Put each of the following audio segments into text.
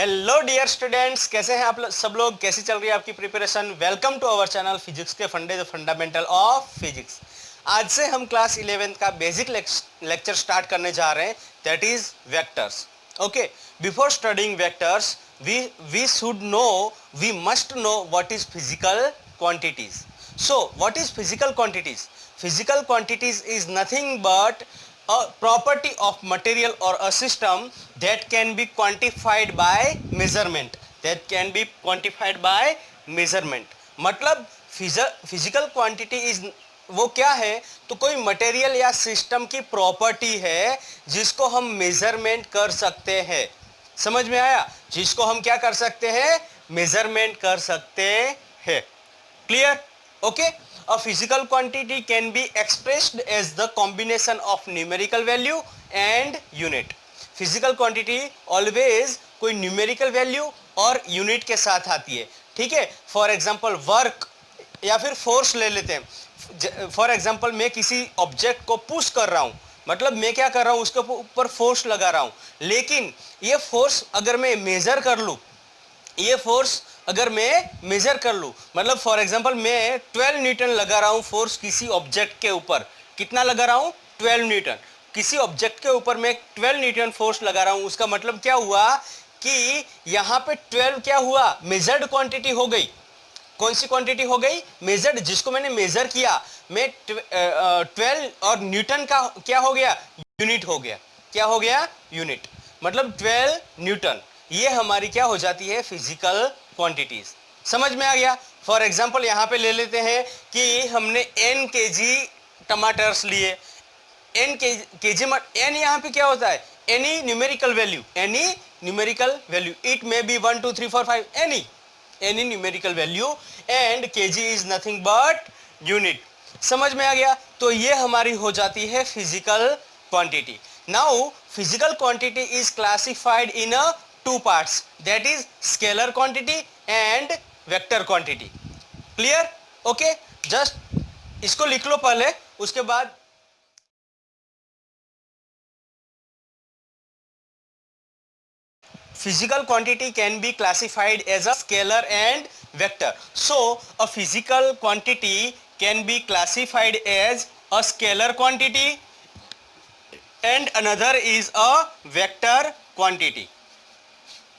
Hello dear students, कैसे हैं आप सब लोग? कैसी चल रही है आपकी preparation? Welcome to our channel physics के फंडे, द फंडामेंटल ऑफ फिजिक्स। आज से हम क्लास 11th का बेसिक लेक्चर स्टार्ट करने जा रहे हैं, that is vectors. Okay, before studying vectors we should know, we must know what is physical quantities. So what is physical quantities? Physical quantities is nothing but a property of material or a system that can be quantified by measurement. That can be quantified by measurement. मतलब physical quantity is वो क्या है? तो कोई material या system की property है जिसको हम मेजरमेंट कर सकते हैं। समझ में आया? जिसको हम क्या कर सकते हैं? मेजरमेंट कर सकते हैं। Clear? Okay. A physical quantity can be expressed as the combination of numerical value and unit. Physical quantity always कोई numerical value और unit के साथ आती है, ठीक है। For example work या फिर force ले लेते हैं। For example मैं किसी object को push कर रहा हूँ, मतलब मैं क्या कर रहा हूँ, उसके ऊपर फोर्स लगा रहा हूँ। लेकिन ये फोर्स अगर मैं मेजर कर लूँ, ये फोर्स अगर मैं मेजर कर लूँ, मतलब फॉर एग्जांपल मैं 12 न्यूटन लगा रहा हूँ फोर्स किसी ऑब्जेक्ट के ऊपर। कितना लगा रहा हूँ? 12 न्यूटन। किसी ऑब्जेक्ट के ऊपर मैं 12 न्यूटन फोर्स लगा रहा हूँ। उसका मतलब क्या हुआ कि यहाँ पे 12 क्या हुआ? मेजर्ड क्वांटिटी हो गई। कौन सी क्वांटिटी हो गई? मेजर्ड, जिसको मैंने मेजर किया। मैं 12 और न्यूटन का क्या हो गया? यूनिट हो गया। क्या हो गया? यूनिट। मतलब 12 न्यूटन, ये हमारी क्या हो जाती है? Physical quantities. समझ में आ गया? फॉर एग्जांपल यहाँ पे ले लेते हैं कि हमने n केजी टमाटर्स लिए। n केजी n यहाँ पे क्या होता है? Any numerical value, any numerical value. It may be 1 2 3 4 5, any numerical value, and KG is nothing but unit. समझ में आ गया? तो ये हमारी हो जाती है physical quantity. Now physical quantity is classified in a two parts, that is scalar quantity and vector quantity. Clear? Okay, just इसको लिख लो पहले, उसके बाद physical quantity can be classified as a scalar and vector. So a physical quantity can be classified as a scalar quantity and another is a vector quantity.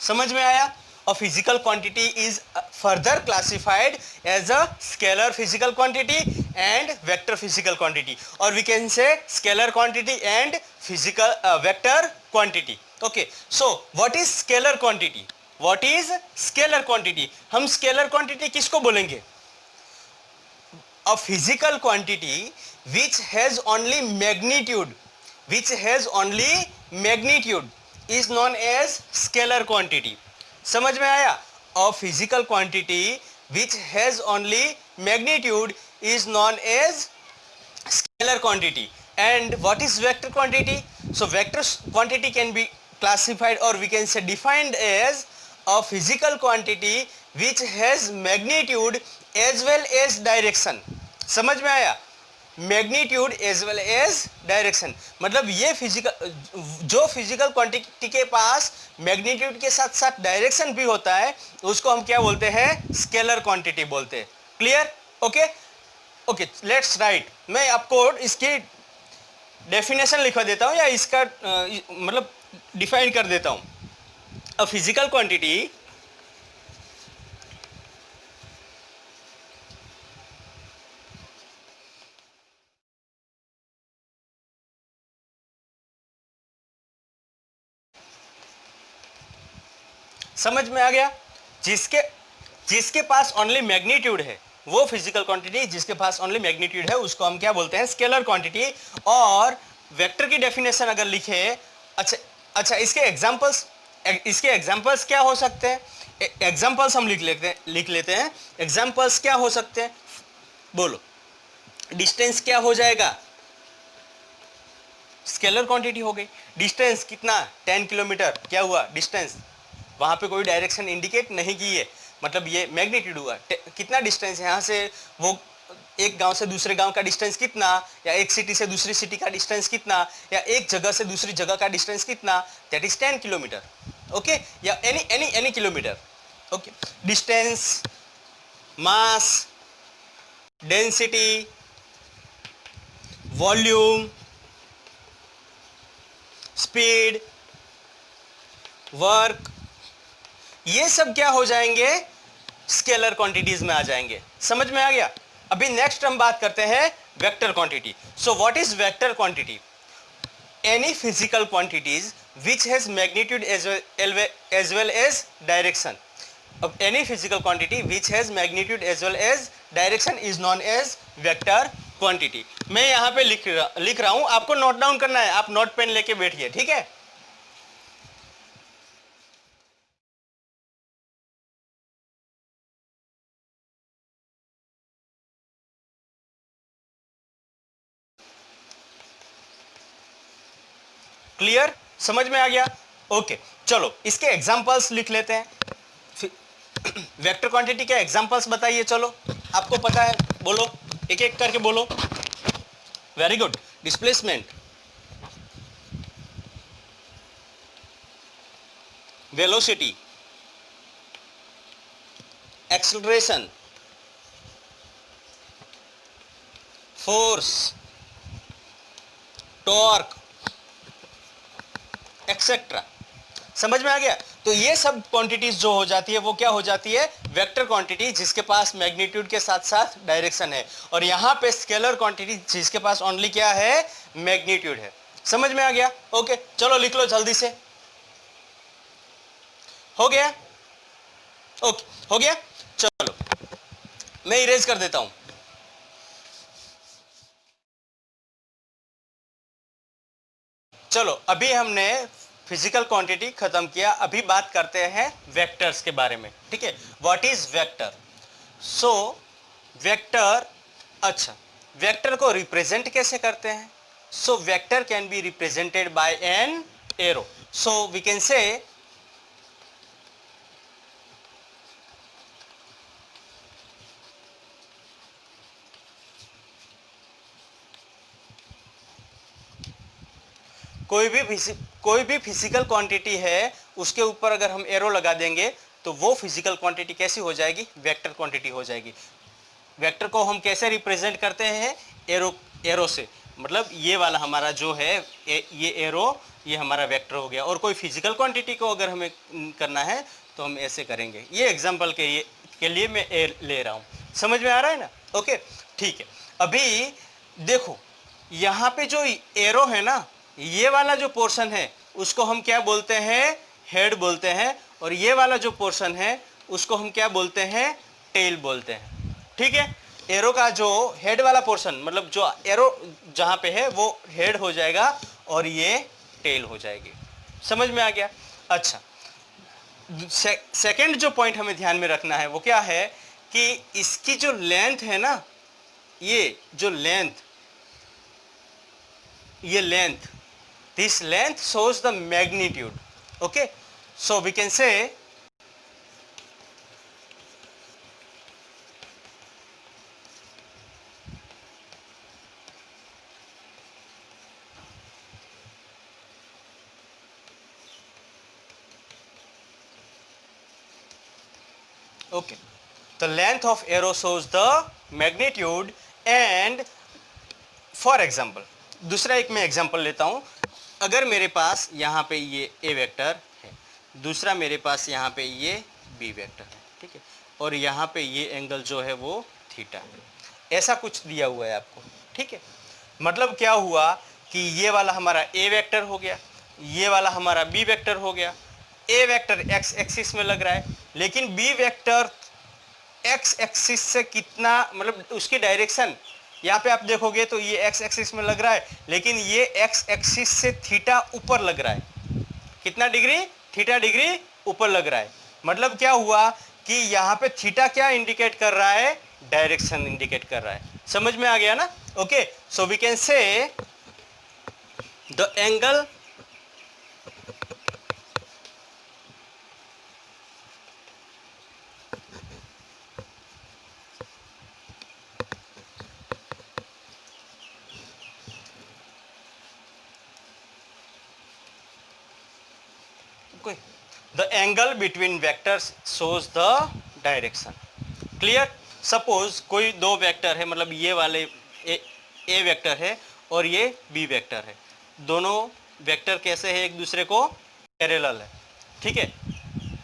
समझ में आया? A physical quantity is further classified as a scalar physical quantity and vector physical quantity, or we can say scalar quantity and physical vector quantity. Okay, so what is scalar quantity? What is scalar quantity? हम scalar quantity किसको बोलेंगे? A physical quantity which has only magnitude, is known as scalar quantity. समझ में आया? A physical quantity which has only magnitude is known as scalar quantity. And what is vector quantity? So vector quantity can be classified, or we can say defined as a physical quantity which has magnitude as well as direction. समझ में आया? Magnitude as well as direction. मतलब ये physical, जो physical quantity के पास magnitude के साथ साथ डायरेक्शन भी होता है, उसको हम क्या बोलते हैं? स्केलर क्वांटिटी बोलते हैं। Clear? Okay okay, let's write. मैं आपको इसकी डेफिनेशन लिखवा देता हूँ, या इसका मतलब डिफाइन कर देता हूँ। अ फिजिकल क्वांटिटी समझ में आ गया? जिसके पास ओनली मैग्नीट्यूड है वो फिजिकल क्वांटिटी, जिसके पास ओनली मैग्नीट्यूड है उसको हम क्या बोलते हैं? Scalar quantity. और वेक्टर की डेफिनेशन अगर लिखे, अच्छा इसके एग्जांपल्स क्या हो सकते हैं? एग्जांपल्स हम लिख लेते हैं। एग्जांपल्स क्या हो सकते हैं? बोलो। डिस्टेंस क्या हो जाएगा? स्केलर क्वांटिटी हो गई। डिस्टेंस कितना? 10 किलोमीटर। क्या हुआ? डिस्टेंस। वहाँ पे कोई डायरेक्शन इंडिकेट नहीं की है, मतलब ये मैग्नीट्यूड हुआ। कितना डिस्टेंस है यहाँ से, वो एक गांव से दूसरे गांव का डिस्टेंस कितना, या एक सिटी से दूसरी सिटी का डिस्टेंस कितना, या एक जगह से दूसरी जगह का डिस्टेंस कितना, दैट इज 10 किलोमीटर। ओके, या एनी किलोमीटर, ओके। डिस्टेंस, मास, डेंसिटी, वॉल्यूम, स्पीड, वर्क, ये सब क्या हो जाएंगे, स्केलर क्वांटिटीज में आ जाएंगे। समझ में आ गया। अभी नेक्स्ट हम बात करते हैं vector quantity. So what is vector quantity? Any physical quantities which has magnitude as well as direction. Any physical quantity which has magnitude as well as direction is known as vector quantity. मैं यहाँ पे लिख रहा हूँ, आपको note down करना है, आप नोट पेन लेके बैठिए, ठीक है। क्लियर, समझ में आ गया? ओके, चलो इसके एग्जांपल्स लिख लेते हैं। वेक्टर क्वांटिटी के एग्जांपल्स बताइए, चलो आपको पता है, बोलो, एक एक करके बोलो। Very good. Displacement, velocity, acceleration, force, torque, etcetera. समझ में आ गया? तो ये सब क्वांटिटीज जो हो जाती है वो क्या हो जाती है, वेक्टर क्वांटिटी, जिसके पास मैग्नीट्यूड के साथ साथ डायरेक्शन है। और यहां पे स्केलर क्वांटिटी जिसके पास ओनली क्या है, मैग्नीट्यूड है। समझ में आ गया? ओके, चलो लिख लो जल्दी से। हो गया? ओके, हो गया। चलो मैं इरेज कर देता हूं। चलो अभी हमने फिजिकल क्वांटिटी खत्म किया, अभी बात करते हैं वेक्टर्स के बारे में, ठीक है। What is vector? So vector, अच्छा, वेक्टर को रिप्रेजेंट कैसे करते हैं? So vector can be represented by an arrow. So we can say कोई भी फिजिकल क्वांटिटी है, उसके ऊपर अगर हम एरो लगा देंगे तो वो फिजिकल क्वांटिटी कैसी हो जाएगी, वेक्टर क्वांटिटी हो जाएगी। वेक्टर को हम कैसे रिप्रेजेंट करते हैं, एरो से, मतलब ये वाला हमारा जो है ये एरो, ये हमारा वेक्टर हो गया। और कोई फिजिकल क्वांटिटी को अगर हमें करना है तो हम ऐसे करेंगे। ये एग्जांपल के लिए मैं ले रहा हूँ। समझ में आ रहा है ना? ओके, ठीक है। अभी देखो यहाँ पे जो एरो है ना, ये वाला जो पोर्शन है उसको हम क्या बोलते हैं, हेड बोलते हैं। और ये वाला जो पोर्शन है उसको हम क्या बोलते हैं, टेल बोलते हैं, ठीक है। एरो का जो हेड वाला पोर्शन, मतलब जो एरो जहां पे है वो हेड हो जाएगा और ये टेल हो जाएगी। समझ में आ गया? अच्छा, सेकंड जो पॉइंट हमें ध्यान में रखना है वो क्या है कि इसकी जो लेंथ है ना, ये जो लेंथ, ये length, this length shows the magnitude. Okay, so we can say okay, the length of arrow shows the magnitude. And for example, दूसरा एक मैं एग्जांपल लेता हूं। अगर मेरे पास यहाँ पे ये ए वेक्टर है, दूसरा मेरे पास यहाँ पे ये बी वेक्टर है, ठीक है, और यहाँ पे ये एंगल जो है वो थीटा है। ऐसा कुछ दिया हुआ है आपको, ठीक है। मतलब क्या हुआ कि ये वाला हमारा ए वेक्टर हो गया, ये वाला हमारा बी वेक्टर हो गया। ए वेक्टर एक्स एक्सिस में लग रहा है, लेकिन बी वेक्टर एक्स एक्सिस से कितना, मतलब उसकी डायरेक्शन, यहाँ पे आप देखोगे तो ये एक्स एक्सिस में लग रहा है, लेकिन ये एक्स एक्सिस से थीटा ऊपर लग रहा है। कितना डिग्री? थीटा डिग्री ऊपर लग रहा है। मतलब क्या हुआ कि यहाँ पे थीटा क्या इंडिकेट कर रहा है, डायरेक्शन इंडिकेट कर रहा है। समझ में आ गया ना? Okay, so we can say the angle the angle between vectors shows the direction. Clear? Suppose कोई दो वेक्टर है, मतलब ये वाले ए वेक्टर है और ये बी वेक्टर है, दोनों वेक्टर कैसे है, एक दूसरे को पैरेलल है, ठीक है।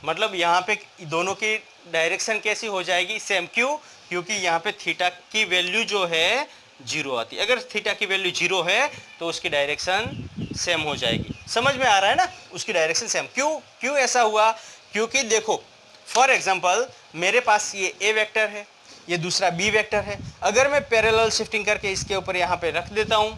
मतलब यहाँ पे दोनों की डायरेक्शन कैसी हो जाएगी, सेम। क्यों? क्योंकि यहाँ पे थीटा की वैल्यू जो है जीरो आती है। अगर थीटा की वैल्यू जीरो है तो उसकी डायरेक्शन सेम हो जाएगी। समझ में आ रहा है ना? उसकी डायरेक्शन सेम। क्यों क्यों ऐसा हुआ? क्योंकि देखो, फॉर एग्जांपल मेरे पास ये ए वेक्टर है, ये दूसरा बी वेक्टर है। अगर मैं पैरेलल शिफ्टिंग करके इसके ऊपर यहाँ पे रख देता हूँ,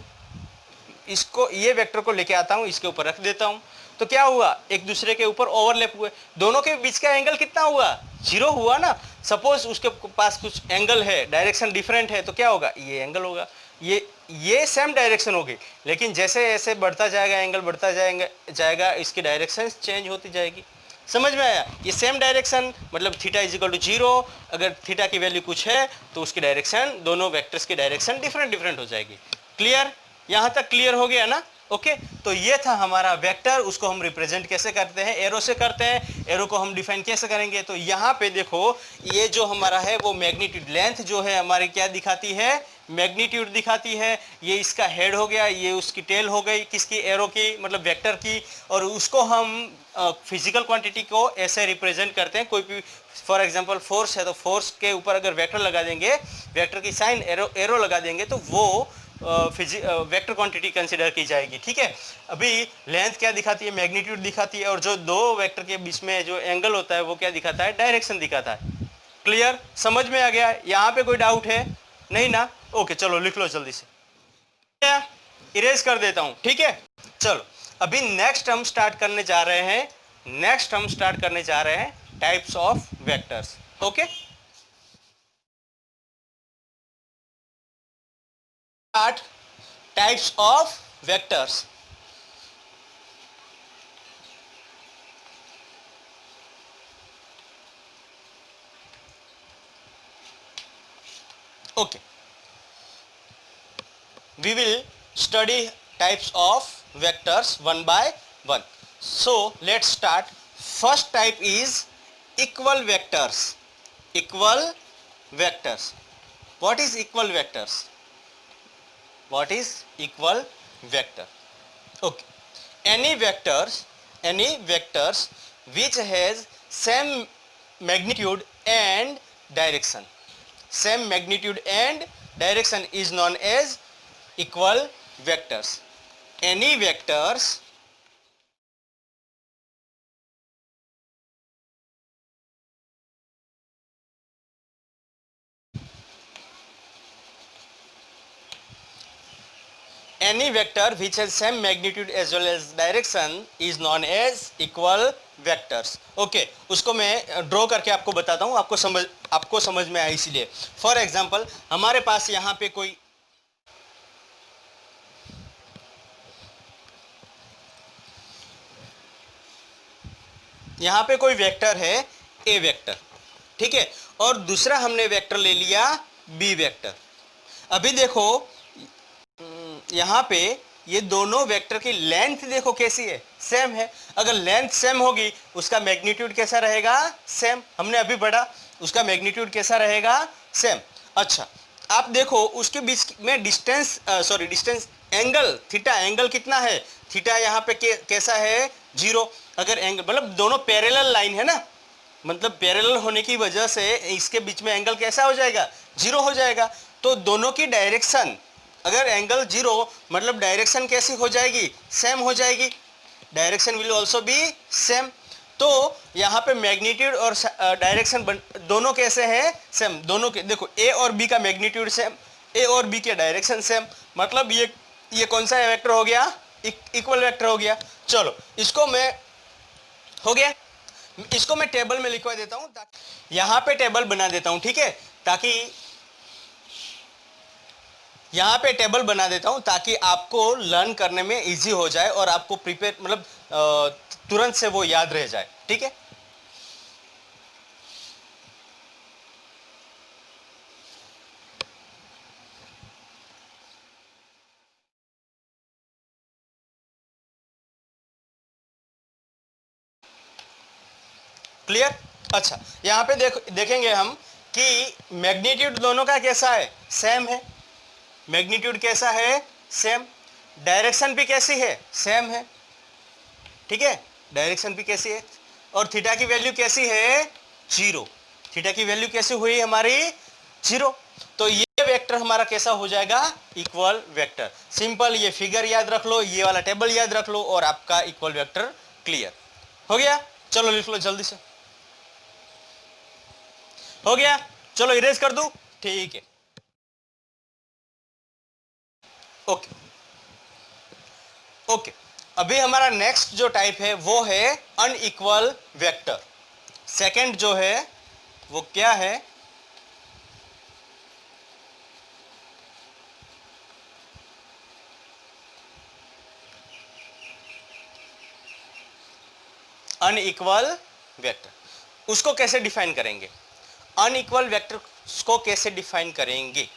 इसको, ये वेक्टर को लेके आता हूँ, इसके ऊपर रख देता हूँ, तो क्या हुआ, एक दूसरे के ऊपर ओवरलैप हुए। दोनों के बीच का एंगल कितना हुआ? जीरो हुआ ना। सपोज उसके पास कुछ एंगल है, डायरेक्शन डिफरेंट है, तो क्या होगा, ये एंगल होगा, ये सेम डायरेक्शन होगी। लेकिन जैसे जैसे बढ़ता जाएगा, एंगल बढ़ता जाएगा, इसकी डायरेक्शन चेंज होती जाएगी। समझ में आया? ये सेम डायरेक्शन, मतलब theta is equal to zero, अगर थीटा की वैल्यू कुछ है तो उसकी डायरेक्शन, दोनों वेक्टर्स की डायरेक्शन डिफरेंट डिफरेंट हो जाएगी। क्लियर? यहाँ तक क्लियर हो गया ना? ओके, तो ये था हमारा वेक्टर। उसको हम रिप्रेजेंट कैसे करते हैं? एरो से करते हैं। एरो को हम डिफाइन कैसे करेंगे? तो यहाँ पे देखो, ये जो हमारा है वो मैग्नीट्यूड, लेंथ जो है हमारी क्या दिखाती है, मैग्नीट्यूड दिखाती है। ये इसका हेड हो गया, ये उसकी टेल हो गई, किसकी, एरो की, मतलब वेक्टर की। और उसको हम फिजिकल क्वांटिटी को ऐसे रिप्रेजेंट करते हैं। कोई भी, फॉर एग्जांपल फोर्स है, तो फोर्स के ऊपर अगर वेक्टर लगा देंगे, वेक्टर की साइन एरो लगा देंगे, तो वो वेक्टर क्वांटिटी कंसिडर की जाएगी। ठीक है। अभी लेंथ क्या दिखाती है, मैग्नीट्यूड दिखाती है, और जो दो वेक्टर के बीच में जो एंगल होता है वो क्या दिखाता है, डायरेक्शन दिखाता है। क्लियर? समझ में आ गया? यहाँ पे कोई डाउट है? नहीं ना? ओके, चलो लिख लो जल्दी से, इरेज कर देता हूँ। ठीक है, चलो अभी नेक्स्ट हम स्टार्ट करने जा रहे हैं। नेक्स्ट हम स्टार्ट करने जा रहे हैं types of vectors. Okay, start types of vectors. Okay, we will study types of vectors one by one. So let's start. First type is equal vectors. Equal vectors. What is equal vectors? What is equal vector? Okay, any vectors which has same magnitude and direction. Same magnitude and direction is known as equal vectors. Any vectors any vector which has same magnitude as well as direction is known as equal vectors. Okay, उसको मैं draw करके आपको बताता हूँ, आपको समझ में आए इसीलिए। फॉर एग्जाम्पल हमारे पास यहाँ पे कोई, यहाँ पे कोई वेक्टर है ए वेक्टर, ठीक है, और दूसरा हमने वेक्टर ले लिया बी वेक्टर। अभी देखो यहाँ पे ये दोनों वेक्टर की लेंथ देखो कैसी है, सेम है। अगर लेंथ सेम होगी उसका मैग्नीट्यूड कैसा रहेगा, सेम। हमने अभी पढ़ा, उसका मैग्नीट्यूड कैसा रहेगा, सेम। अच्छा, आप देखो उसके बीच में distance, distance, angle, theta angle कितना है, थीटा यहाँ पे कैसा है, जीरो। अगर एंगल, मतलब दोनों पैरेलल लाइन है ना, मतलब पैरेलल होने की वजह से इसके बीच में एंगल कैसा हो जाएगा, जीरो हो जाएगा। तो दोनों की डायरेक्शन, अगर एंगल जीरो, मतलब डायरेक्शन कैसी हो जाएगी, सेम हो जाएगी। Direction will also be same. तो यहाँ पे मैग्नीट्यूड और डायरेक्शन दोनों कैसे हैं, सेम। दोनों के देखो, ए और बी का मैग्नीट्यूड सेम, ए और बी के डायरेक्शन सेम, मतलब ये कौन सा वेक्टर हो गया, इक्वल वेक्टर हो गया। चलो इसको मैं, हो गया, इसको मैं टेबल में लिखवा देता हूँ, यहाँ पे टेबल बना देता हूँ, ठीक है, ताकि यहाँ पे टेबल बना देता हूँ ताकि आपको लर्न करने में इजी हो जाए और आपको प्रिपेयर, मतलब तुरंत से वो याद रह जाए। ठीक है, क्लियर। अच्छा, यहाँ पे देखेंगे हम कि मैग्नीट्यूड दोनों का कैसा है, सेम है। मैग्नीट्यूड कैसा है, सेम। डायरेक्शन भी कैसी है, सेम है। ठीक है, डायरेक्शन भी कैसी है, और थीटा की वैल्यू कैसी है, जीरो। थीटा की वैल्यू कैसी हुई हमारी, जीरो। तो ये वेक्टर हमारा कैसा हो जाएगा, इक्वल वेक्टर। सिंपल, ये फिगर याद रख लो, ये वाला टेबल याद रख लो, और आपका इक्वल वेक्टर क्लियर हो गया। चलो लिख लो जल्दी से, हो गया। चलो इरेज कर दूं, ठीक है। ओके ओके, अभी हमारा नेक्स्ट जो टाइप है वो है अनइक्वल वेक्टर। सेकंड जो है वो क्या है, अनइक्वल वेक्टर। उसको कैसे डिफाइन करेंगे, अनइक्वल वेक्टर को कैसे डिफाइन करेंगे,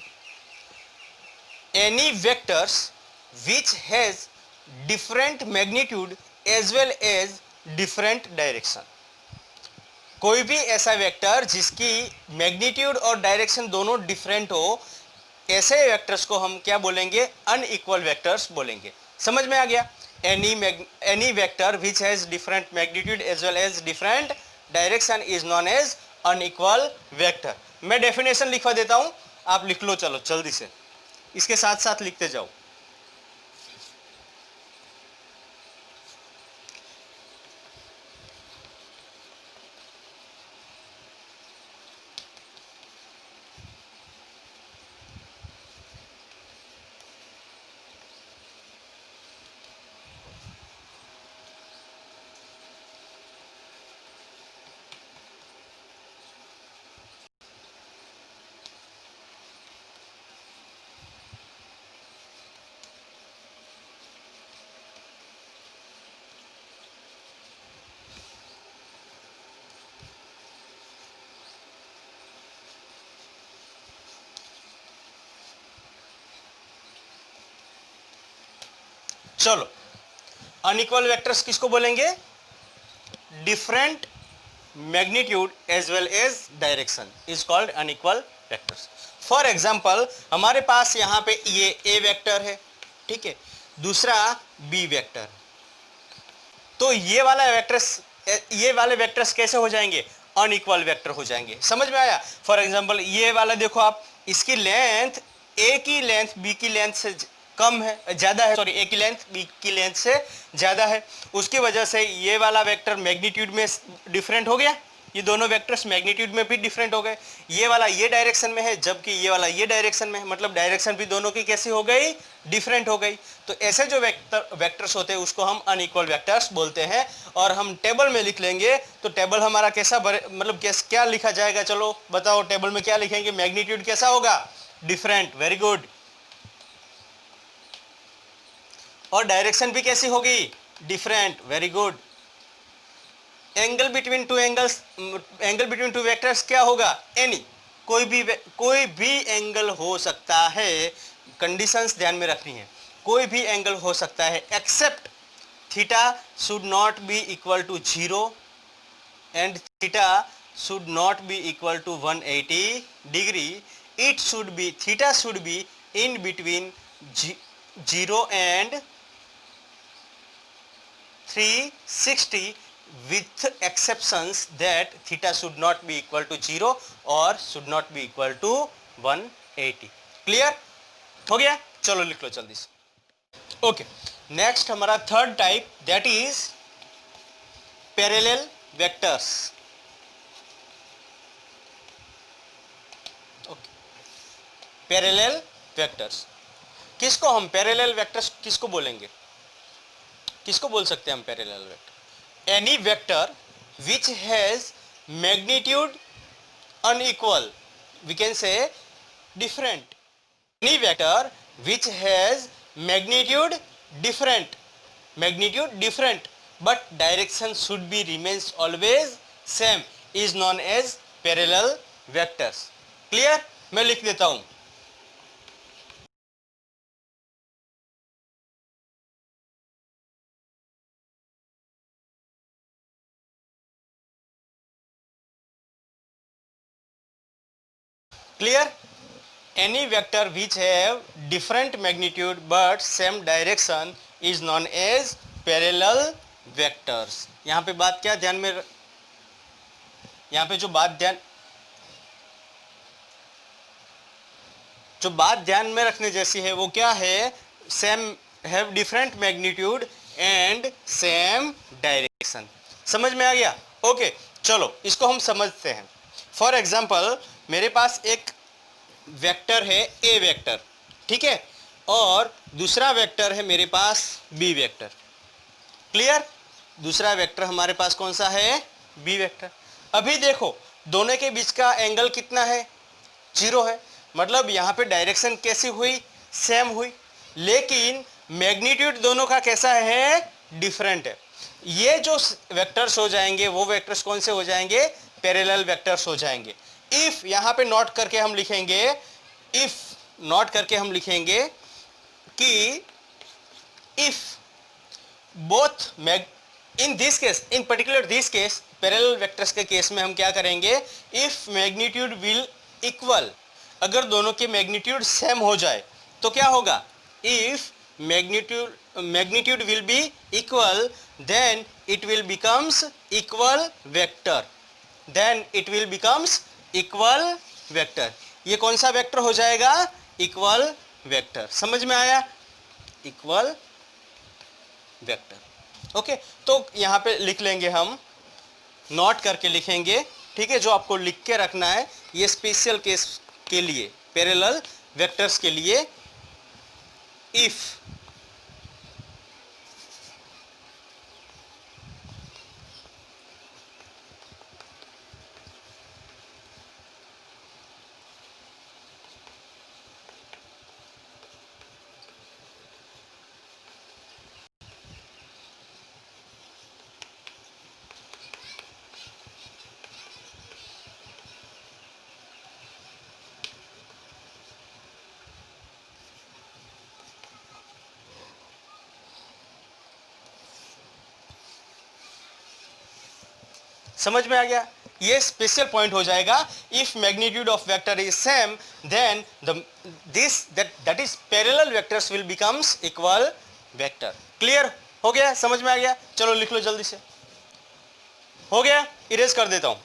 any vectors which has different magnitude as well as different direction. कोई भी ऐसा वेक्टर जिसकी मैग्नीट्यूड और डायरेक्शन दोनों डिफरेंट हो, ऐसे वेक्टर्स को हम क्या बोलेंगे, अनइक्वल वेक्टर्स बोलेंगे। समझ में आ गया। Any vector which has different magnitude as well as different direction is known as unequal vector. मैं डेफिनेशन लिखवा देता हूं, आप लिख लो, चलो जल्दी से, इसके साथ साथ लिखते जाओ। चलो, अनइक्वल वेक्टर्स किसको बोलेंगे, different magnitude as well as direction is called unequal vectors. For example, हमारे पास यहां पे ये ए वेक्टर है, ठीक है, दूसरा बी वेक्टर। तो ये वाले वेक्टर्स कैसे हो जाएंगे, अनइक्वल वेक्टर हो जाएंगे। समझ में आया। फॉर एग्जाम्पल, ये वाला देखो आप, इसकी लेंथ ए की लेंथ बी की लेंथ से कम है, ज्यादा है, सॉरी, ए की लेंथ बी की लेंथ से ज्यादा है। उसकी वजह से ये वाला वेक्टर मैग्नीट्यूड में डिफरेंट हो गया, ये दोनों वेक्टर्स मैग्नीट्यूड में भी डिफरेंट हो गए। ये वाला ये डायरेक्शन में है, जबकि ये वाला ये डायरेक्शन में है, मतलब डायरेक्शन भी दोनों की कैसी हो गई, डिफरेंट हो गई। तो ऐसे जो वेक्टर्स होते हैं उसको हम अनइक्वल वेक्टर्स बोलते हैं। और हम टेबल में लिख लेंगे तो टेबल हमारा कैसा मतलब क्या लिखा जाएगा, चलो बताओ, टेबल में क्या लिखेंगे, मैग्नीट्यूड कैसा होगा, डिफरेंट, वेरी गुड। और डायरेक्शन भी कैसी होगी, different, very good. Angle between two vectors क्या होगा, एनी। कोई भी एंगल हो सकता है, कंडीशंस ध्यान में रखनी है। कोई भी एंगल हो सकता है except theta should not be equal to 0 and theta should not be equal to 180 degree. Theta should be in between 0 and 360 with exceptions that theta should not be equal to 0 or should not be equal to 180। Clear हो गया। चलो लिख लो जल्दी से। Okay, next हमारा third type, that is parallel vectors. Okay, parallel vectors किसको हम parallel vectors किसको बोलेंगे, किसको बोल सकते हैं हम parallel vector, any vector which has magnitude unequal, we can say different, any vector which has magnitude different but direction should be remains always same is known as parallel vectors। clear, मैं लिख देता हूं, clear? Any vector which have different magnitude but same direction is known as parallel vectors. यहाँ पे बात क्या ध्यान में, यहाँ पे जो बात ध्यान में रखने जैसी है वो क्या है, same have different magnitude and same direction. समझ में आ गया? ओके, चलो इसको हम समझते हैं। फॉर एग्जाम्पल मेरे पास एक वेक्टर है ए वेक्टर, ठीक है, और दूसरा वेक्टर है मेरे पास बी वेक्टर। क्लियर? दूसरा वेक्टर हमारे पास कौन सा है? B vector. अभी देखो दोनों के बीच का एंगल कितना है? 0 है। मतलब यहाँ पे डायरेक्शन कैसी हुई? सेम हुई, लेकिन मैग्नीट्यूड दोनों का कैसा है? डिफरेंट है। ये जो वेक्टर्स हो जाएंगे वो वेक्टर्स कौन से हो जाएंगे? पैरेलल वेक्टर्स हो जाएंगे। इफ यहाँ पे नोट करके हम लिखेंगे, कि if both in this case, in particular this case, parallel vectors के केस में हम क्या करेंगे? इफ मैग्नीट्यूड विल इक्वल, अगर दोनों के मैग्नीट्यूड सेम हो जाए तो क्या होगा? If magnitude will be equal then it will becomes equal vector, ये कौन सा वेक्टर हो जाएगा? Equal vector. समझ में आया? Equal vector. ओके, तो यहाँ पे लिख लेंगे, हम नोट करके लिखेंगे, ठीक है? जो आपको लिख के रखना है ये स्पेशल केस के लिए, पैरेलल वेक्टर्स के लिए, इफ समझ में आ गया? ये स्पेशल पॉइंट हो जाएगा। If magnitude of vector is same then that is parallel vectors will becomes equal vector. Clear हो गया? समझ में आ गया? चलो लिख लो जल्दी से। हो गया? इरेज कर देता हूं।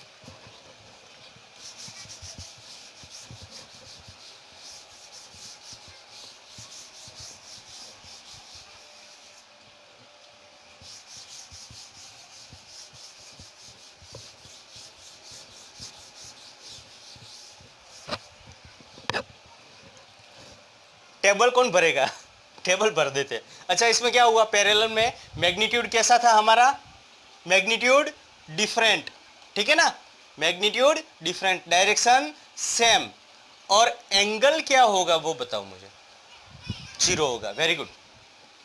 टेबल कौन भरेगा? टेबल भर देते। अच्छा, इसमें क्या हुआ? पैरेलल में मैग्नीट्यूड कैसा था हमारा? मैग्नीट्यूड डिफरेंट, ठीक है ना? मैग्नीट्यूड डिफरेंट, डायरेक्शन सेम, और एंगल क्या होगा वो बताओ मुझे? 0 होगा। Very good.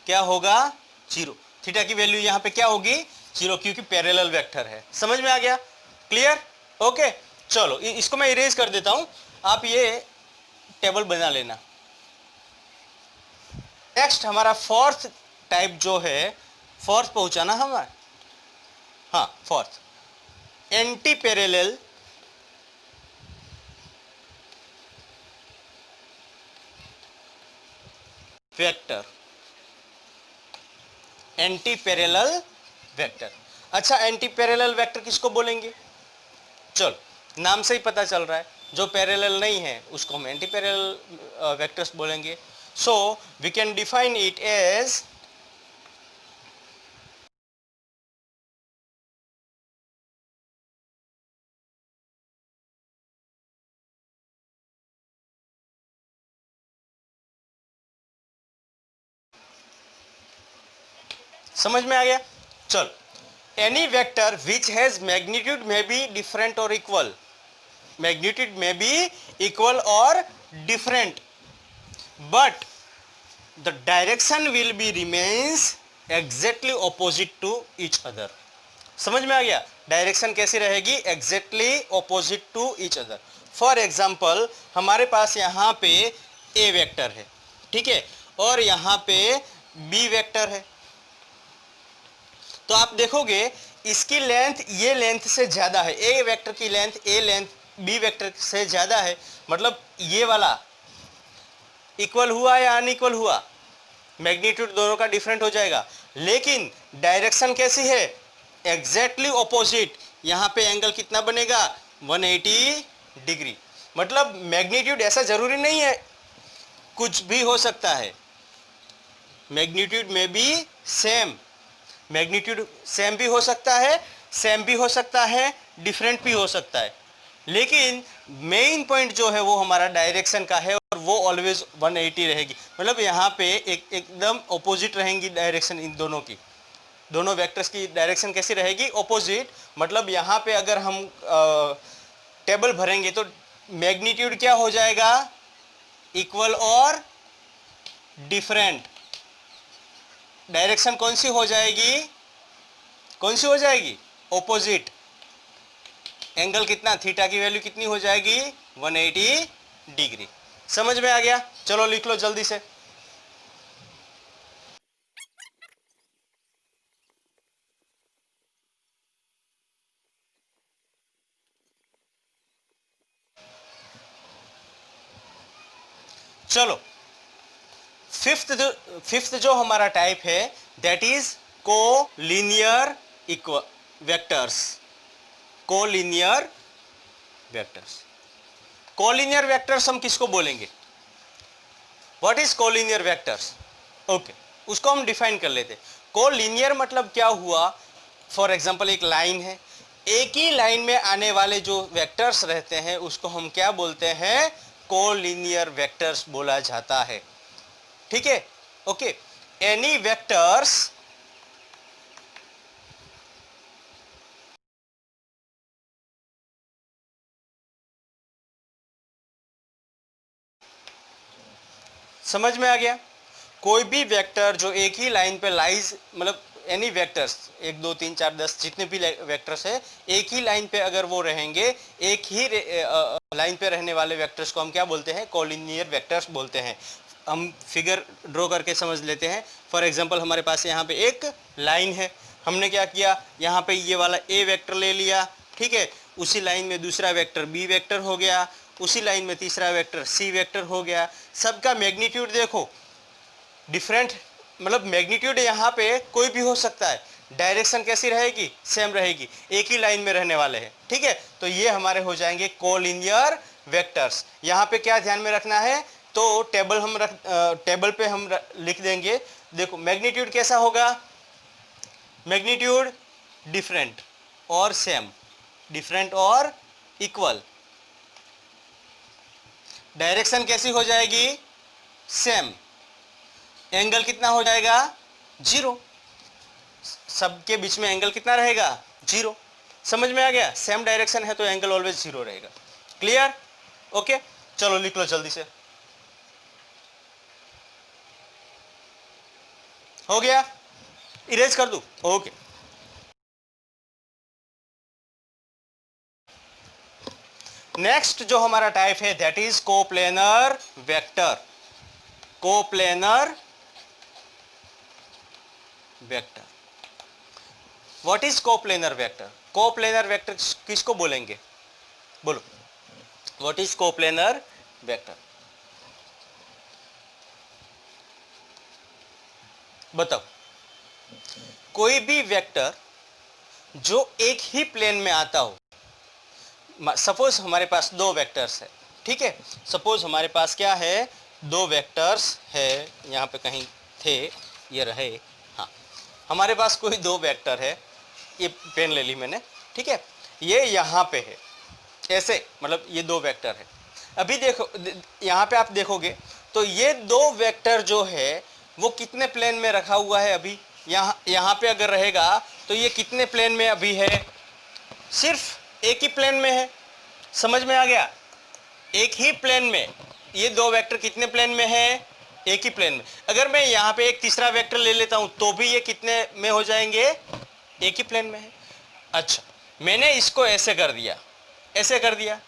क्या होगा? 0। थीटा की वैल्यू यहाँ पे क्या होगी? 0, क्योंकि पैरेलल वेक्टर है। समझ में आ गया? क्लियर? ओके, चलो इसको मैं इरेज कर देता हूं, आप ये टेबल बना लेना। नेक्स्ट हमारा फोर्थ टाइप जो है, फोर्थ पहुंचाना हमारा, हाँ fourth, anti parallel vector. Anti parallel vector. अच्छा, एंटी पैरेलल वेक्टर किसको बोलेंगे? चलो नाम से ही पता चल रहा है, जो पैरेलल नहीं है उसको हम एंटी पैरेलल वेक्टर्स बोलेंगे। So we can define it as समझ में आ गया? चल, any vector which has magnitude may be different और equal, magnitude may be equal और different, but the direction will be remains exactly opposite to each other. समझ में आ गया? डायरेक्शन कैसी रहेगी? Exactly opposite to each other. For example हमारे पास यहाँ पे ए वेक्टर है, ठीक है, और यहाँ पे बी वेक्टर है, तो आप देखोगे इसकी लेंथ ये लेंथ से ज्यादा है। ए वेक्टर की लेंथ, ए लेंथ बी वेक्टर से ज़्यादा है, मतलब ये वाला इक्वल हुआ या अनइक्वल हुआ, मैग्नीट्यूड दोनों का डिफरेंट हो जाएगा। लेकिन डायरेक्शन कैसी है, एग्जैक्टली ऑपोजिट। यहाँ पे एंगल कितना बनेगा, 180 डिग्री। मतलब मैग्नीट्यूड ऐसा जरूरी नहीं है, कुछ भी हो सकता है, मैग्नीट्यूड में भी सेम, मैग्नीट्यूड सेम भी हो सकता है, सेम भी हो सकता है, डिफरेंट भी हो सकता है। लेकिन मेन पॉइंट जो है वो हमारा डायरेक्शन का है, और वो ऑलवेज 180 रहेगी। मतलब यहाँ पे एकदम ऑपोजिट रहेंगी डायरेक्शन इन दोनों की, दोनों वेक्टर्स की डायरेक्शन कैसी रहेगी, ऑपोजिट। मतलब यहाँ पे अगर हम टेबल भरेंगे तो मैग्नीट्यूड क्या हो जाएगा, इक्वल और डिफरेंट। डायरेक्शन कौन सी हो जाएगी, कौन सी हो जाएगी, ऑपोजिट। एंगल कितना, थीटा की वैल्यू कितनी हो जाएगी, 180 डिग्री। समझ में आ गया? चलो लिख लो जल्दी से। चलो फिफ्थ जो हमारा टाइप है that is collinear vectors. Collinear vectors, collinear vectors हम किसको बोलेंगे, what is collinear vectors? Okay, उसको हम डिफाइन कर लेते। कोलिनियर मतलब क्या हुआ, फॉर एग्जांपल एक लाइन है, एक ही लाइन में आने वाले जो वेक्टर्स रहते हैं उसको हम क्या बोलते हैं, कोलिनियर वेक्टर्स बोला जाता है। ठीक है, ओके। एनी वेक्टर्स समझ में आ गया? कोई भी वेक्टर जो एक ही लाइन पे लाइज, मतलब एनी वेक्टर्स 1 2 3 4 10 जितने भी वेक्टर्स है, एक ही लाइन पे अगर वो रहेंगे, एक ही लाइन पे रहने वाले वेक्टर्स को हम क्या बोलते हैं, कोलिनियर वेक्टर्स बोलते हैं। हम फिगर ड्रॉ करके समझ लेते हैं। फॉर एग्जांपल हमारे पास यहाँ पे एक लाइन है, हमने क्या किया, यहाँ पे ये वाला ए वेक्टर ले लिया, ठीक है। उसी लाइन में दूसरा वेक्टर बी वेक्टर हो गया, उसी लाइन में तीसरा वेक्टर सी वेक्टर हो गया। सबका मैग्नीट्यूड देखो डिफरेंट, मतलब मैग्नीट्यूड यहाँ पे कोई भी हो सकता है, डायरेक्शन कैसी रहेगी, सेम रहेगी, एक ही लाइन में रहने वाले हैं। ठीक है, तो ये हमारे हो जाएंगे कोलिनियर वेक्टर्स। यहाँ पे क्या ध्यान में रखना है, तो टेबल पे हम लिख देंगे। देखो मैग्नीट्यूड कैसा होगा, मैग्नीट्यूड डिफरेंट और सेम, डिफरेंट और इक्वल। डायरेक्शन कैसी हो जाएगी, सेम। एंगल कितना हो जाएगा, 0। सबके बीच में एंगल कितना रहेगा, 0। समझ में आ गया? सेम डायरेक्शन है तो एंगल ऑलवेज 0 रहेगा। क्लियर? ओके, चलो लिख लो जल्दी से। हो गया? इरेज कर दूं? ओके। नेक्स्ट जो हमारा टाइप है that is coplanar vector. Coplanar vector, what is coplanar vector? Coplanar vector किसको बोलेंगे, बोलो, व्हाट इज कोप्लेनर वेक्टर? बताओ। कोई भी वेक्टर जो एक ही प्लेन में आता हो, सपोज हमारे पास 2 वेक्टर्स है, ठीक है। सपोज हमारे पास क्या है, 2 वेक्टर्स है, यहाँ पे कहीं थे, ये रहे, हाँ, हमारे पास कोई 2 वेक्टर है, ये पेन ले ली मैंने, ठीक है। ये यहाँ पे है ऐसे, मतलब ये 2 वेक्टर है। अभी देखो यहाँ पे आप देखोगे तो ये 2 वेक्टर जो है वो कितने प्लेन में रखा हुआ है, अभी यहाँ पे अगर रहेगा तो ये कितने प्लेन में अभी है, सिर्फ एक ही प्लेन में है। समझ में आ गया? एक ही प्लेन में ये 2 वेक्टर कितने प्लेन में है, एक ही प्लेन में। अगर मैं यहाँ पे एक तीसरा वेक्टर ले लेता हूँ तो भी ये कितने में हो जाएंगे, एक ही प्लेन में है। अच्छा, मैंने इसको ऐसे कर दिया, ऐसे कर दिया,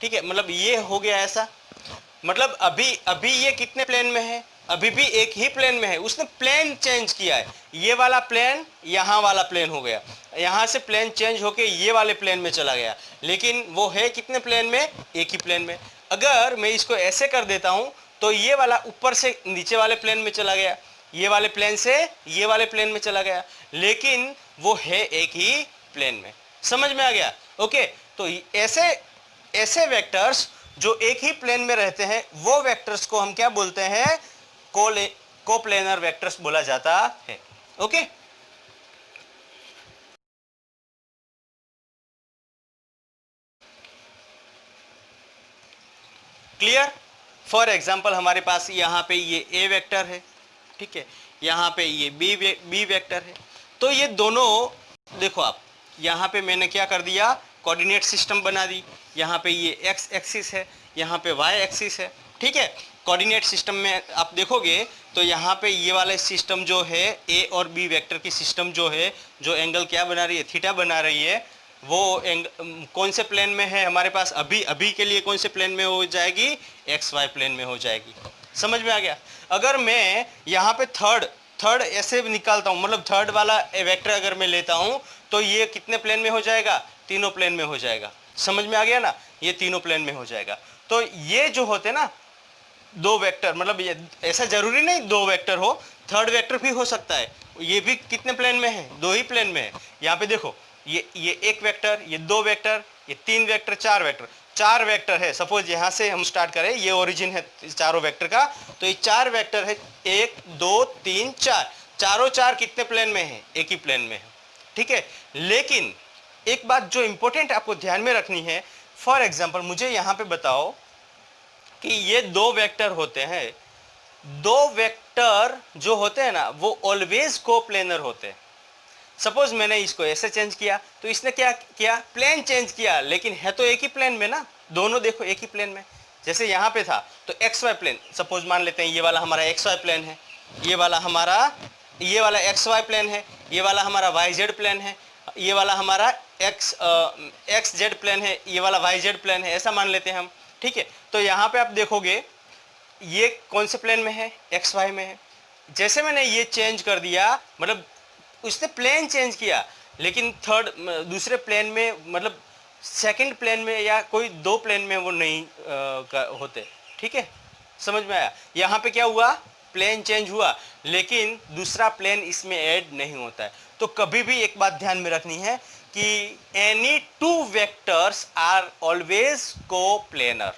ठीक है, मतलब ये हो गया ऐसा, मतलब अभी ये कितने प्लेन में है, अभी भी एक ही प्लेन में है, उसने प्लेन चेंज किया है, ये वाला प्लेन यहाँ वाला प्लेन हो गया, यहाँ से प्लेन चेंज होके ये वाले प्लेन में चला गया, लेकिन वो है कितने प्लेन में, एक ही प्लेन में। अगर मैं इसको ऐसे कर देता हूँ तो ये वाला ऊपर से नीचे वाले प्लेन में चला गया, ये वाले प्लेन से ये वाले प्लेन में चला गया, लेकिन वो है एक ही प्लेन में। समझ में आ गया? ओके, तो ऐसे ऐसे वेक्टर्स जो एक ही प्लेन में रहते हैं वो वेक्टर्स को हम क्या बोलते हैं, कोप्लेनर वेक्टर्स बोला जाता है। Okay, clear? फॉर एग्जाम्पल हमारे पास यहाँ पे ये ए वेक्टर है, ठीक है, यहाँ पे ये बी वेक्टर है, तो ये दोनों देखो आप, यहाँ पे मैंने क्या कर दिया, कोऑर्डिनेट सिस्टम बना दी, यहाँ पे ये एक्स एक्सिस है, यहाँ पे वाई एक्सिस है, ठीक है। कोऑर्डिनेट सिस्टम में आप देखोगे तो यहाँ पे ये वाला सिस्टम जो है, ए और बी वेक्टर की सिस्टम जो है, जो एंगल क्या बना रही है, थीटा बना रही है, वो कौन से प्लेन में है हमारे पास, अभी अभी के लिए कौन से प्लेन में हो जाएगी, एक्स वाई प्लेन में हो जाएगी। समझ में आ गया? अगर मैं यहाँ पे थर्ड ऐसे निकालता हूँ, मतलब थर्ड वाला वेक्टर अगर मैं लेता हूँ तो ये कितने प्लेन में हो जाएगा, तीनों प्लेन में हो जाएगा। समझ में आ गया ना, ये तीनों प्लेन में हो जाएगा। तो ये जो होते ना दो वेक्टर, मतलब ये ऐसा जरूरी नहीं दो वेक्टर हो, थर्ड वेक्टर भी हो सकता है, ये भी कितने प्लेन में है, दो ही प्लेन में है। यहाँ पे देखो ये एक वेक्टर, ये दो वेक्टर, ये तीन वेक्टर, चार वेक्टर है। सपोज यहाँ से हम स्टार्ट करें, ये ओरिजिन है चारों वेक्टर का, तो ये चार वेक्टर है, एक दो तीन चार, चारों चार कितने प्लेन में है, एक ही प्लेन में है, ठीक है। लेकिन एक बात जो इंपॉर्टेंट आपको ध्यान में रखनी है, फॉर एग्जाम्पल मुझे यहाँ पे बताओ कि ये दो वेक्टर होते हैं, दो वेक्टर जो होते हैं ना वो ऑलवेज कोप्लेनर होते हैं। सपोज मैंने इसको ऐसे चेंज किया तो इसने क्या किया, प्लेन चेंज किया, लेकिन है तो एक ही प्लेन में ना, दोनों देखो एक ही प्लेन में। जैसे यहाँ पे था तो एक्स वाई प्लेन, सपोज मान लेते हैं ये वाला हमारा एक्स वाई प्लेन है, ये वाला एक्स वाई प्लेन है, ये वाला हमारा वाई जेड प्लेन है, ये वाला हमारा एक्स जेड प्लेन है, ये वाला वाई जेड प्लेन है, ऐसा मान लेते हैं हम, ठीक है। तो यहाँ पे आप देखोगे ये कौन से प्लेन में है, एक्स वाई में है। जैसे मैंने ये चेंज कर दिया, मतलब उसने प्लेन चेंज किया, लेकिन दूसरे प्लेन में, मतलब सेकंड प्लेन में या कोई दो प्लेन में वो नहीं होते, ठीक है। समझ में आया? यहाँ पे क्या हुआ, प्लेन चेंज हुआ, लेकिन दूसरा प्लेन इसमें ऐड नहीं होता है। तो कभी भी एक बात ध्यान में रखनी है कि any two vectors are always coplanar.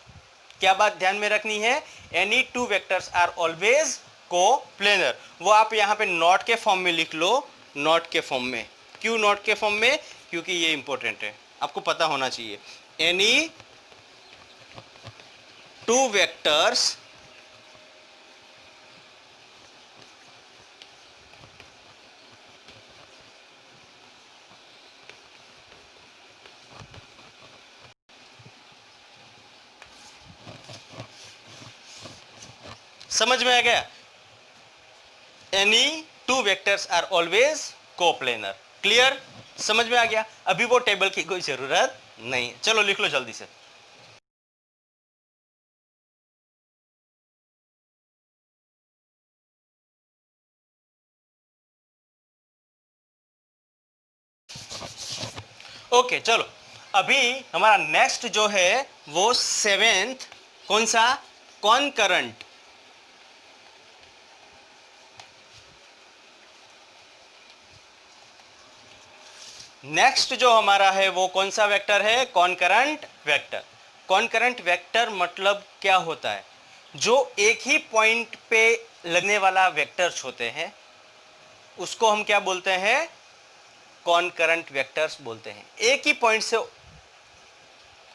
क्या बात ध्यान में रखनी है, any two vectors are always coplanar. वो आप यहाँ पे नॉट के फॉर्म में लिख लो, नॉट के फॉर्म में। क्यों नॉट के फॉर्म में, क्योंकि ये इंपॉर्टेंट है, आपको पता होना चाहिए। एनी टू वेक्टर्स समझ में आ गया, any two vectors are always coplanar. Clear? समझ में आ गया? अभी वो टेबल की कोई जरूरत नहीं, चलो लिख लो जल्दी से। ओके चलो, अभी हमारा नेक्स्ट जो है वो सेवेंथ, कौन सा, कॉनकरंट। नेक्स्ट जो हमारा है वो कौन सा वेक्टर है, कॉनकरंट वेक्टर। कॉनकरंट वेक्टर मतलब क्या होता है, जो एक ही पॉइंट पे लगने वाला वेक्टर्स होते हैं उसको हम क्या बोलते हैं, कॉनकरंट वेक्टर्स बोलते हैं। एक ही पॉइंट से,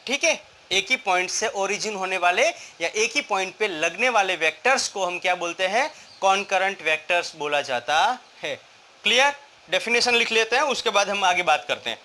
ठीक है, एक ही पॉइंट से ओरिजिन होने वाले या एक ही पॉइंट पे लगने वाले वेक्टर्स को हम क्या बोलते हैं, कॉनकरंट वेक्टर्स बोला जाता है। क्लियर? डेफिनेशन लिख लेते हैं, उसके बाद हम आगे बात करते हैं।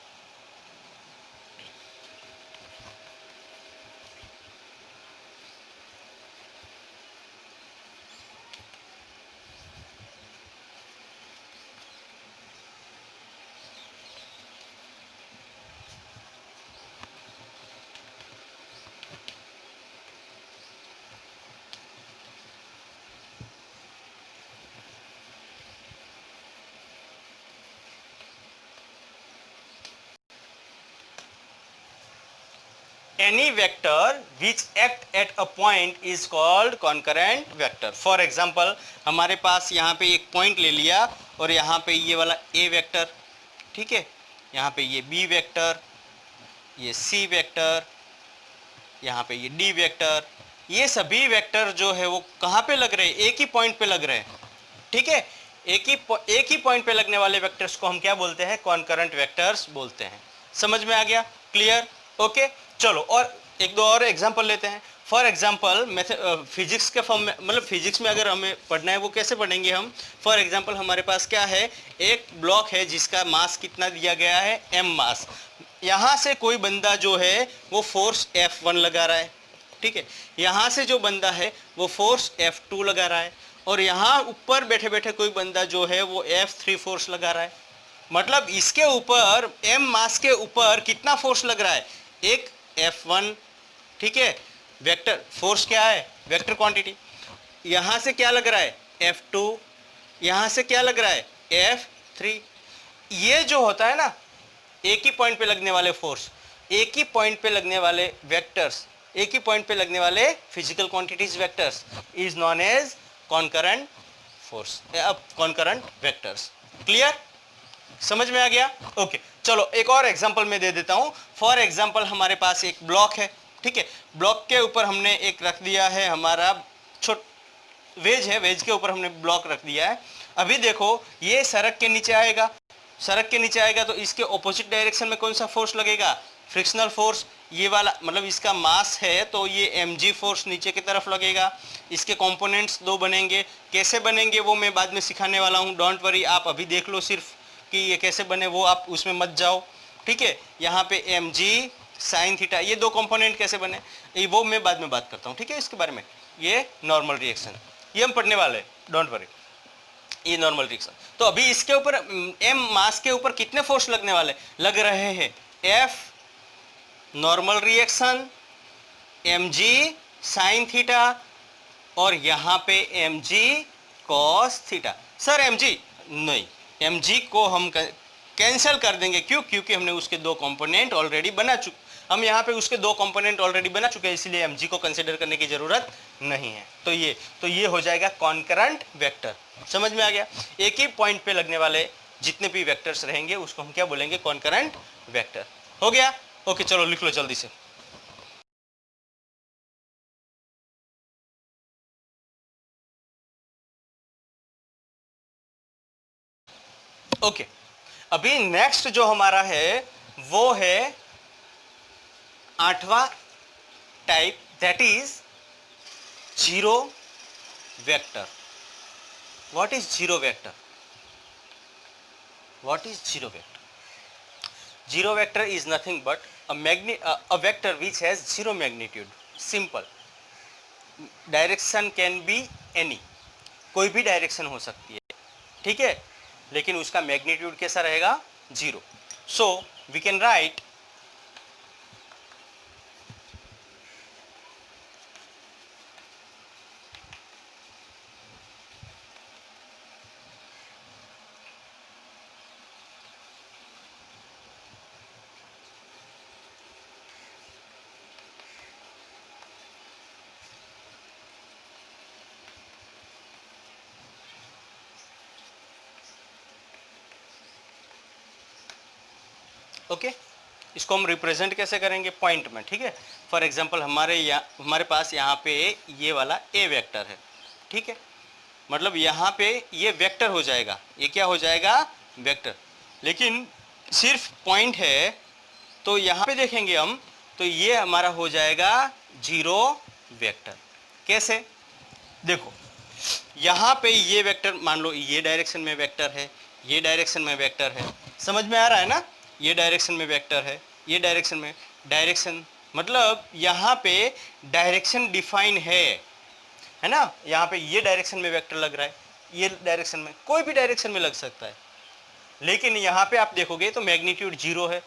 any vector which act at a point is called concurrent vector. For example, हमारे पास यहाँ पे एक पॉइंट ले लिया और यहाँ पे ये वाला a वेक्टर, ठीक है, यहाँ पे ये b वेक्टर, ये c वेक्टर, यहाँ पे ये d वेक्टर, ये सभी वेक्टर जो है वो कहाँ पे लग रहे हैं? एक ही पॉइंट पे लग रहे हैं, ठीक है। एक ही पॉइंट पे लगने वाले वेक्टर्स को हम क्या बोलते हैं? कॉन्करेंट वेक्टर्स बोलते हैं। समझ में आ गया? क्लियर? ओके, चलो और एक दो और एग्जांपल लेते हैं। फॉर एग्जांपल फिजिक्स के फॉर्म में, मतलब फिजिक्स में अगर हमें पढ़ना है वो कैसे पढ़ेंगे हम? फॉर एग्जांपल हमारे पास क्या है? एक ब्लॉक है जिसका मास कितना दिया गया है? m मास। यहाँ से कोई बंदा जो है वो फोर्स F1 लगा रहा है, ठीक है। यहाँ से जो बंदा है वो फोर्स F2 लगा रहा है, और यहाँ ऊपर बैठे बैठे कोई बंदा जो है वो F3 फोर्स लगा रहा है। मतलब इसके ऊपर m मास के ऊपर कितना फोर्स लग रहा है? एक F1, ठीक है, वेक्टर फोर्स क्या है? Vector quantity. यहाँ से क्या लग रहा है? F2, यहाँ से क्या लग रहा है? F3। ये जो होता है ना, एक ही पॉइंट पे लगने वाले फोर्स, एक ही पॉइंट पे लगने वाले वेक्टर्स, एक ही पॉइंट पे लगने वाले physical quantities vectors is known as concurrent force, concurrent vectors. Clear? समझ में आ गया? ओके, चलो एक और एग्जांपल मैं दे देता हूं। फॉर एग्जांपल हमारे पास एक ब्लॉक है, ठीक है। ब्लॉक के ऊपर हमने एक रख दिया है हमारा वेज है, वेज के ऊपर हमने ब्लॉक रख दिया है। अभी देखो ये सड़क के नीचे आएगा, सड़क के नीचे आएगा तो इसके ऑपोजिट डायरेक्शन में कौन सा फोर्स लगेगा? Frictional force. ये वाला मतलब इसका मास है तो ये mg फोर्स नीचे की तरफ लगेगा। इसके कंपोनेंट्स दो बनेंगे, कैसे बनेंगे वो मैं बाद में सिखाने वाला हूँ, डोंट वरी। आप अभी देख लो सिर्फ कि ये कैसे बने, वो आप उसमें मत जाओ, ठीक है। यहाँ पे mg साइन थीटा, ये दो कंपोनेंट कैसे बने ये वो मैं बाद में बात करता हूँ, ठीक है, इसके बारे में। ये नॉर्मल रिएक्शन, ये हम पढ़ने वाले, डोंट वरी, ये नॉर्मल रिएक्शन। तो अभी इसके ऊपर m मास के ऊपर कितने फोर्स लगने वाले लग रहे हैं? F normal reaction, mg sine theta, और यहाँ पे mg cos theta. Sir mg नहीं, mg को हम कैंसिल कर देंगे, क्यों? क्योंकि हमने उसके दो कंपोनेंट ऑलरेडी बना चुके, हम यहाँ पे उसके दो कंपोनेंट ऑलरेडी बना चुके हैं, इसलिए mg को कंसीडर करने की जरूरत नहीं है। तो ये हो जाएगा कॉन्करेंट वेक्टर। समझ में आ गया? एक ही पॉइंट पे लगने वाले जितने भी वेक्टर्स रहेंगे उसको हम क्या बोलेंगे? Concurrent vector. हो गया? ओके, चलो लिख लो जल्दी से। ओके, अभी नेक्स्ट जो हमारा है वो है 8वां type, that is zero vector. What is zero vector? What is zero vector? Zero vector is nothing but a vector which has zero magnitude. Simple. Direction can be any, कोई भी direction हो सकती है, ठीक है, लेकिन उसका मैग्नीट्यूड कैसा रहेगा? Zero. So we can write okay, इसको हम रिप्रेजेंट कैसे करेंगे? पॉइंट में, ठीक है। फॉर एग्जांपल हमारे पास यहाँ पे ये वाला ए वेक्टर है, ठीक है, मतलब यहाँ पे ये वेक्टर हो जाएगा, ये क्या हो जाएगा? वेक्टर। लेकिन सिर्फ पॉइंट है तो यहाँ पे देखेंगे हम तो ये हमारा हो जाएगा जीरो वेक्टर। कैसे? देखो यहाँ पे ये वेक्टर, मान लो ये डायरेक्शन में वेक्टर है, ये डायरेक्शन में वेक्टर है, समझ में आ रहा है ना? ये डायरेक्शन में वेक्टर है, ये डायरेक्शन में, डायरेक्शन मतलब यहाँ पे डायरेक्शन डिफाइन है ना? यहाँ पे ये डायरेक्शन में वेक्टर लग रहा है, ये डायरेक्शन में, कोई भी डायरेक्शन में लग सकता है, लेकिन यहाँ पे आप देखोगे तो मैग्नीट्यूड जीरो है,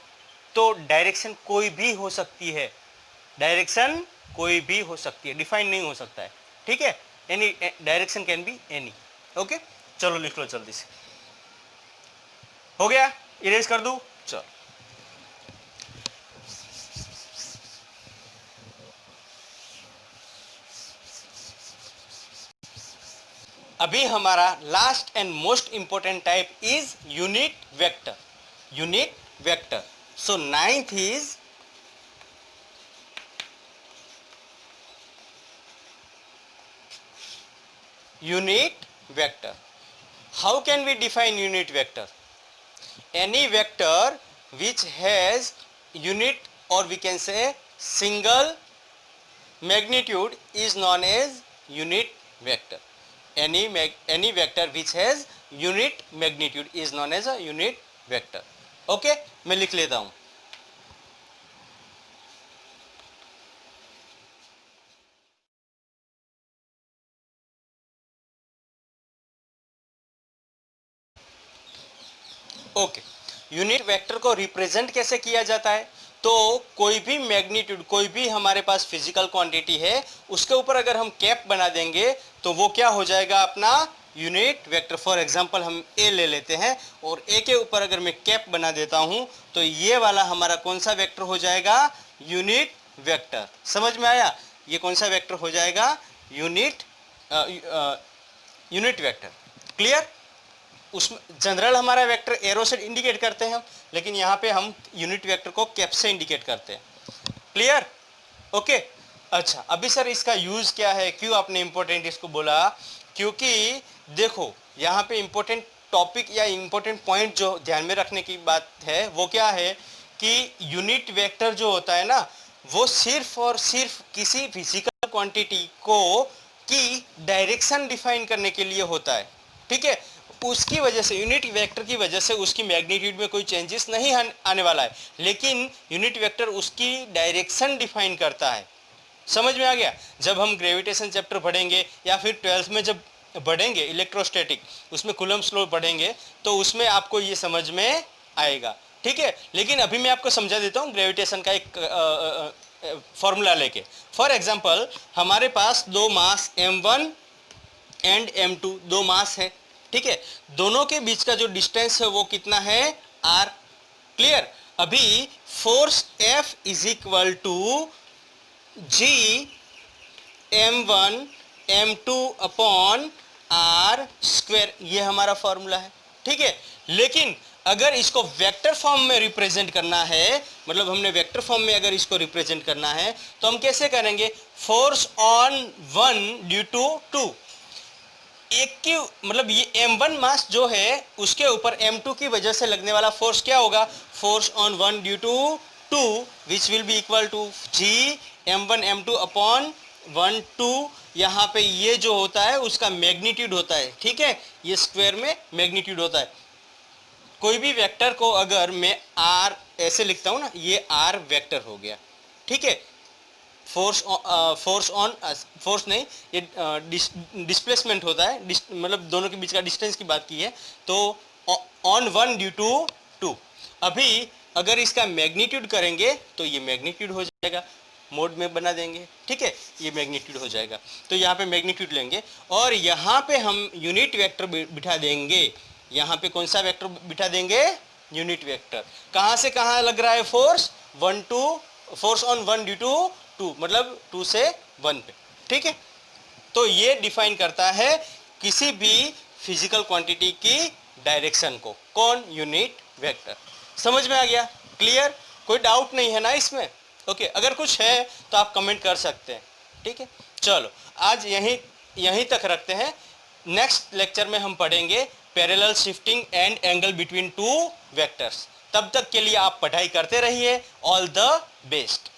तो डायरेक्शन कोई भी हो सकती है, डायरेक्शन कोई भी हो सकती है, डिफाइन नहीं हो सकता है, ठीक है। Any direction can be any. Okay, चलो लिख लो जल्दी से। हो गया? इरेज कर दूं? चलो अभी हमारा last and most important type is unit vector, unit vector. So ninth is unit vector. How can we define unit vector? Any vector which has unit or we can say single magnitude is known as unit vector. Any vector which has unit magnitude is known as a unit vector. Okay, मैं लिख लेता हूँ। Okay, unit vector को represent कैसे किया जाता है? तो कोई भी मैग्नीट्यूड, कोई भी हमारे पास फिजिकल क्वांटिटी है, उसके ऊपर अगर हम कैप बना देंगे तो वो क्या हो जाएगा? अपना यूनिट वेक्टर। फॉर एग्जांपल हम ए ले लेते हैं और ए के ऊपर अगर मैं कैप बना देता हूं तो ये वाला हमारा कौन सा वेक्टर हो जाएगा? Unit vector. समझ में आया? ये कौन सा वेक्टर हो जाएगा? Unit vector. क्लियर? उसमें जनरल हमारा वेक्टर एरो से इंडिकेट करते हैं हम, लेकिन यहाँ पे हम यूनिट वेक्टर को कैप से इंडिकेट करते हैं। क्लियर? ओके। अच्छा, अभी सर इसका यूज क्या है? क्यों आपने इंपॉर्टेंट इसको बोला? क्योंकि देखो यहाँ पे इंपॉर्टेंट टॉपिक या इंपॉर्टेंट पॉइंट जो ध्यान में रखने की बात है वो क्या है कि यूनिट वेक्टर जो होता है ना, वो सिर्फ और सिर्फ किसी फिजिकल क्वांटिटी को की डायरेक्शन डिफाइन करने के लिए होता है। ठीक है? उसकी वजह से, यूनिट वेक्टर की वजह से उसकी मैग्नीट्यूड में कोई चेंजेस नहीं आने वाला है, लेकिन यूनिट वेक्टर उसकी डायरेक्शन डिफाइन करता है। समझ में आ गया? जब हम ग्रेविटेशन चैप्टर पढ़ेंगे या फिर 12th में जब बढ़ेंगे इलेक्ट्रोस्टैटिक, उसमें कूलम्ब्स लॉ पढ़ेंगे तो उसमें आपको ये समझ में आएगा। ठीक है? लेकिन अभी मैं आपको समझा देता हूँ ग्रेविटेशन का एक फॉर्मूला लेके। फॉर एग्जाम्पल हमारे पास दो मास m1 एंड m2, दो मास है। ठीक है? दोनों के बीच का जो डिस्टेंस है वो कितना है? r। क्लियर? अभी force F is equal to g m1 m2 upon r square, ये हमारा फॉर्मूला है। ठीक है? लेकिन अगर इसको वेक्टर फॉर्म में रिप्रेजेंट करना है, मतलब हमने वेक्टर फॉर्म में अगर इसको रिप्रेजेंट करना है तो हम कैसे करेंगे? फोर्स ऑन 1 ड्यू टू 2, एक की मतलब ये m1 मास जो है उसके ऊपर m2 की वजह से लगने वाला फोर्स क्या होगा? Force on 1 due to 2 which will be equal to g m1 m2 upon 1 2। यहाँ पे ये जो होता है उसका मैग्नीट्यूड होता है। ठीक है? ये स्क्वायर में मैग्नीट्यूड होता है। कोई भी वेक्टर को अगर मैं r ऐसे लिखता हूँ ना, ये r वेक्टर हो गया। ठीक है? फोर्स नहीं, ये डिस्प्लेसमेंट होता है, मतलब दोनों के बीच का डिस्टेंस की बात की है। तो ऑन 1 ड्यू टू 2। अभी अगर इसका मैग्नीट्यूड करेंगे तो ये मैग्नीट्यूड हो जाएगा, मोड में बना देंगे। ठीक है? ये मैग्नीट्यूड हो जाएगा। तो यहाँ पे मैग्नीट्यूड लेंगे और यहाँ पे हम यूनिट वेक्टर बिठा देंगे। यहाँ पे कौन सा वेक्टर बिठा देंगे? Unit vector. कहाँ से कहाँ लग रहा है force? 1 two, force on 1 due to 2, मतलब 2 से 1 पे। ठीक है? तो ये डिफाइन करता है किसी भी फिजिकल क्वांटिटी की डायरेक्शन को। कौन? Unit vector. समझ में आ गया? क्लियर? कोई डाउट नहीं है ना इसमें? ओके, अगर कुछ है तो आप कमेंट कर सकते हैं। ठीक है? चलो आज यहीं तक रखते हैं। नेक्स्ट लेक्चर में हम पढ़ेंगे parallel shifting and angle between two vectors. तब तक के लिए आप पढ़ाई करते रहिए। All the best.